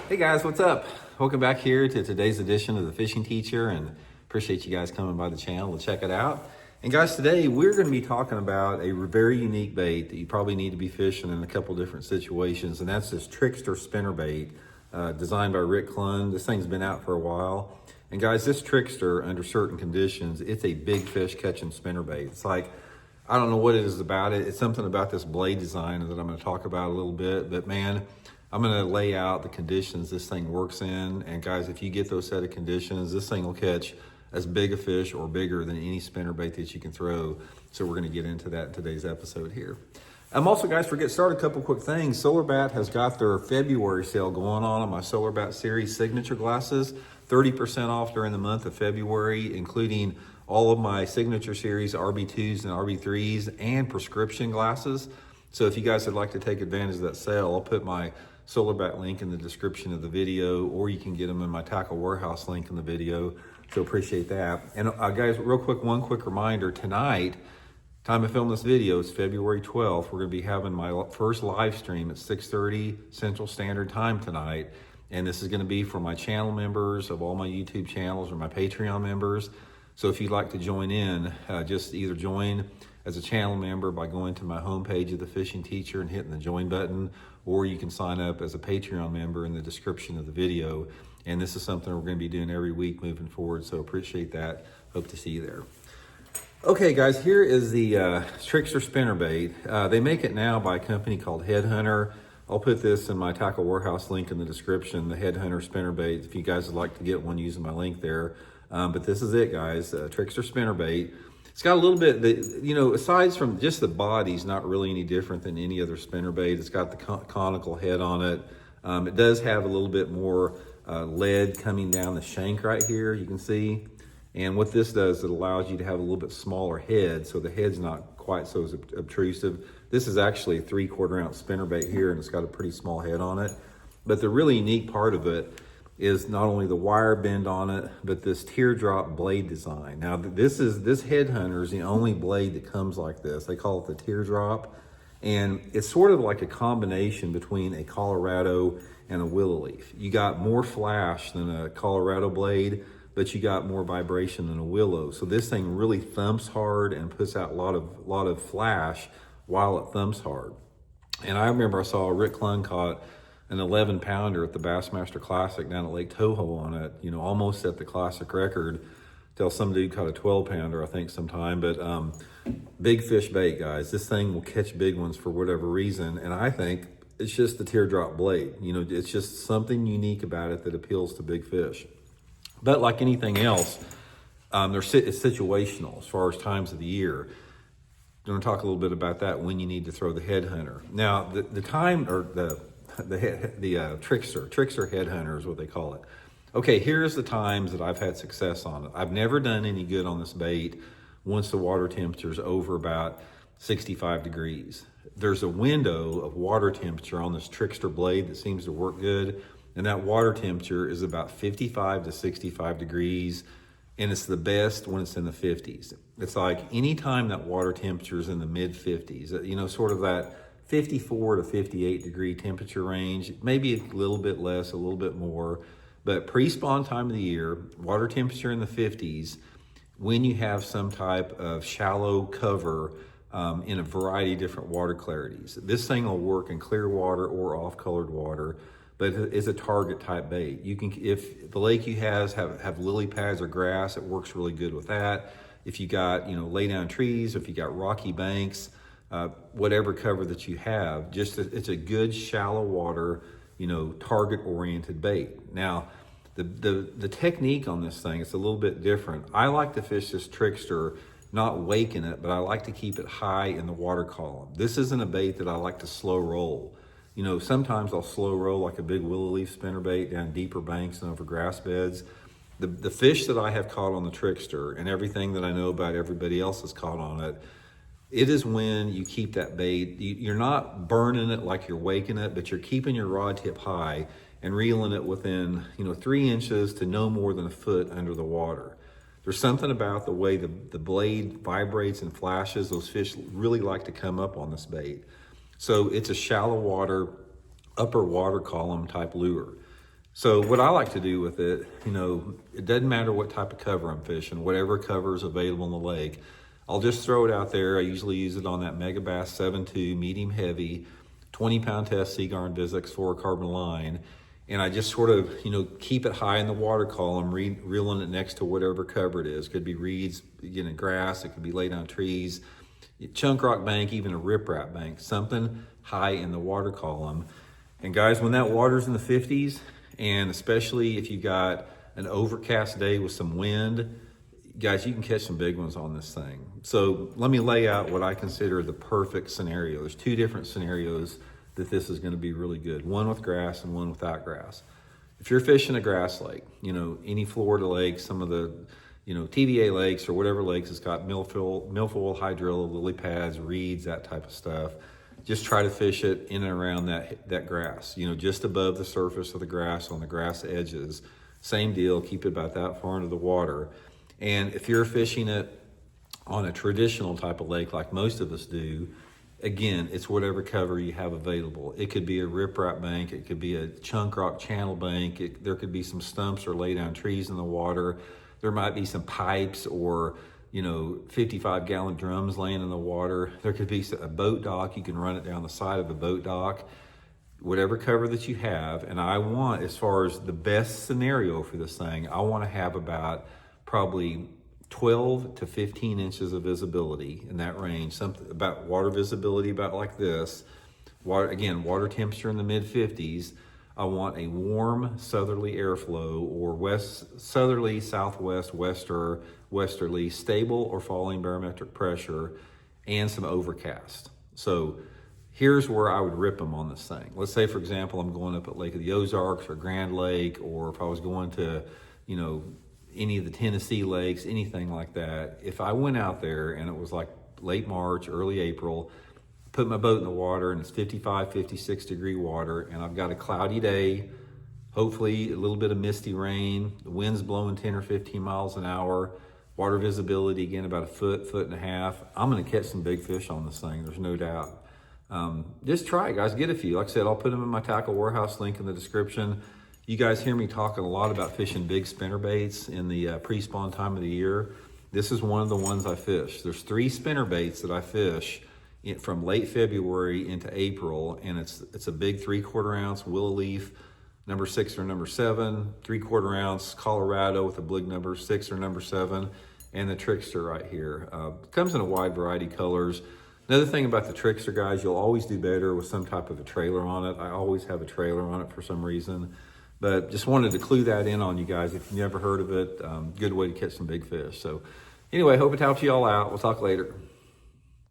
Hey guys, what's up? Welcome back here to today's edition of the Fishing Teacher, and appreciate you guys coming by the channel to check it out. And guys, today we're going to be talking about a very unique bait that you probably need to be fishing in a couple different situations, and that's this Trickster Spinnerbait, designed by Rick Clunn. This thing's been out for a while. And guys, this Trickster, under certain conditions, it's a big fish catching spinnerbait. It's like, I don't know what it is about it. It's something about this blade design that I'm going to talk about a little bit, but man, I'm going to lay out the conditions this thing works in. And guys, if you get those set of conditions, this thing will catch as big a fish or bigger than any spinnerbait that you can throw. So we're going to get into that in today's episode here. Also, guys, for get started, a couple quick things. SolarBat has got their February sale going on my SolarBat series signature glasses. 30% off during the month of February, including all of my signature series RB2s and RB3s and prescription glasses. So if you guys would like to take advantage of that sale, I'll put my SolarBat link in the description of the video, or you can get them in my Tackle Warehouse link in the video. So appreciate that. And guys, real quick, one quick reminder, tonight, time I film this video, it's February 12th. We're gonna be having my first live stream at 6:30 Central Standard Time tonight. And this is gonna be for my channel members of all my YouTube channels or my Patreon members. So if you'd like to join in, just either join as a channel member by going to my homepage of the Fishing Teacher and hitting the join button, or you can sign up as a Patreon member in the description of the video. And this is something we're gonna be doing every week moving forward, so appreciate that. Hope to see you there. Okay guys, here is the Trickster Spinnerbait. They make it now by a company called Headhunter. I'll put this in my Tackle Warehouse link in the description, the Headhunter Spinnerbait, if you guys would like to get one using my link there. But this is it, guys, Trickster Spinnerbait. It's got a little bit, aside from just the body's not really any different than any other spinnerbait. It's got the conical head on it. It does have a little bit more lead coming down the shank right here, you can see. And what this does, it allows you to have a little bit smaller head, so the head's not quite so obtrusive. This is actually a 3/4 ounce spinnerbait here, and it's got a pretty small head on it. But the really unique part of it is not only the wire bend on it, but this teardrop blade design. Now this Headhunter is the only blade that comes like this. They call it the teardrop. And it's sort of like a combination between a Colorado and a willow leaf. You got more flash than a Colorado blade, but you got more vibration than a willow. So this thing really thumps hard and puts out a lot of flash while it thumps hard. And I remember I saw Rick Clunn caught an 11-pounder at the Bassmaster Classic down at Lake Toho on it, almost at the classic record, till some dude caught a 12-pounder, I think, sometime. But big fish bait, guys. This thing will catch big ones for whatever reason, and I think it's just the teardrop blade. It's just something unique about it that appeals to big fish. But like anything else, it's situational as far as times of the year. I'm going to talk a little bit about that, when you need to throw the Headhunter. Now, the time, or the Trickster Headhunter is what they call it. Okay, here's the times that I've had success on it. I've never done any good on this bait once the water temperature is over about 65 degrees. There's a window of water temperature on this Trickster blade that seems to work good, and that water temperature is about 55 to 65 degrees, and it's the best when it's in the 50s. It's like anytime that water temperature is in the mid 50s, sort of that 54 to 58 degree temperature range, maybe a little bit less, a little bit more, but pre-spawn time of the year, water temperature in the 50s, when you have some type of shallow cover in a variety of different water clarities. This thing will work in clear water or off-colored water, but it's a target type bait. You can, if the lake you have lily pads or grass, it works really good with that. If you got, lay down trees, if you got rocky banks, whatever cover that you have, it's a good shallow water, target oriented bait. Now, the technique on this thing, it's a little bit different. I like to fish this Trickster, not waking it, but I like to keep it high in the water column. This isn't a bait that I like to slow roll. Sometimes I'll slow roll like a big willow leaf spinnerbait down deeper banks and over grass beds. The fish that I have caught on the Trickster, and everything that I know about everybody else that's caught on it, it is when you keep that bait, you're not burning it like you're waking it, but you're keeping your rod tip high and reeling it within 3 inches to no more than a foot under the water. There's something about the way the blade vibrates and flashes. Those fish really like to come up on this bait. So it's a shallow water, upper water column type lure. So what I like to do with it, it doesn't matter what type of cover I'm fishing, whatever cover is available in the lake, I'll just throw it out there. I usually use it on that Mega Bass 7.2 medium heavy, 20-pound test Seaguar and Vizix fluorocarbon line. And I just sort of, keep it high in the water column, reeling it next to whatever cover it is. Could be reeds, grass, it could be laid down trees, chunk rock bank, even a riprap bank, something high in the water column. And guys, when that water's in the 50s, and especially if you got an overcast day with some wind, guys, you can catch some big ones on this thing. So let me lay out what I consider the perfect scenario. There's two different scenarios that this is going to be really good. One with grass and one without grass. If you're fishing a grass lake, any Florida lake, some of the, TVA lakes or whatever lakes has got milfoil, hydrilla, lily pads, reeds, that type of stuff. Just try to fish it in and around that grass, just above the surface of the grass, on the grass edges. Same deal, keep it about that far into the water. And if you're fishing it on a traditional type of lake like most of us do, again, it's whatever cover you have available. It could be a riprap bank, it could be a chunk rock channel bank, there could be some stumps or lay down trees in the water. There might be some pipes or 55-gallon drums laying in the water. There could be a boat dock. You can run it down the side of a boat dock. Whatever cover that you have. And I want, as far as the best scenario for this thing, I want to have about probably 12 to 15 inches of visibility in that range. Something about water visibility about like this. Water temperature in the mid-50s. I want a warm southerly airflow or southerly, southwest, westerly, stable or falling barometric pressure, and some overcast. So here's where I would rip them on this thing. Let's say, for example, I'm going up at Lake of the Ozarks or Grand Lake, or if I was going to, any of the Tennessee lakes, anything like that. If I went out there and it was like late March, early April, put my boat in the water and it's 55, 56 degree water, and I've got a cloudy day, hopefully a little bit of misty rain, the wind's blowing 10 or 15 miles an hour, water visibility, again, about a foot and a half, I'm gonna catch some big fish on this thing, there's no doubt. Just try it, guys, get a few. Like I said, I'll put them in my tackle warehouse link in the description. You guys hear me talking a lot about fishing big spinner baits in the pre-spawn time of the year. This is one of the ones I fish. There's 3 spinner baits that I fish from late February into April, and it's a big 3/4 ounce willow leaf, number 6 or number 7, 3/4 ounce Colorado with a blig number 6 or number 7, and the Trickster right here. Comes in a wide variety of colors. Another thing about the Trickster, guys, you'll always do better with some type of a trailer on it. I always have a trailer on it for some reason, but just wanted to clue that in on you guys. If you've never heard of it, good way to catch some big fish. So anyway, hope it helps you all out. We'll talk later.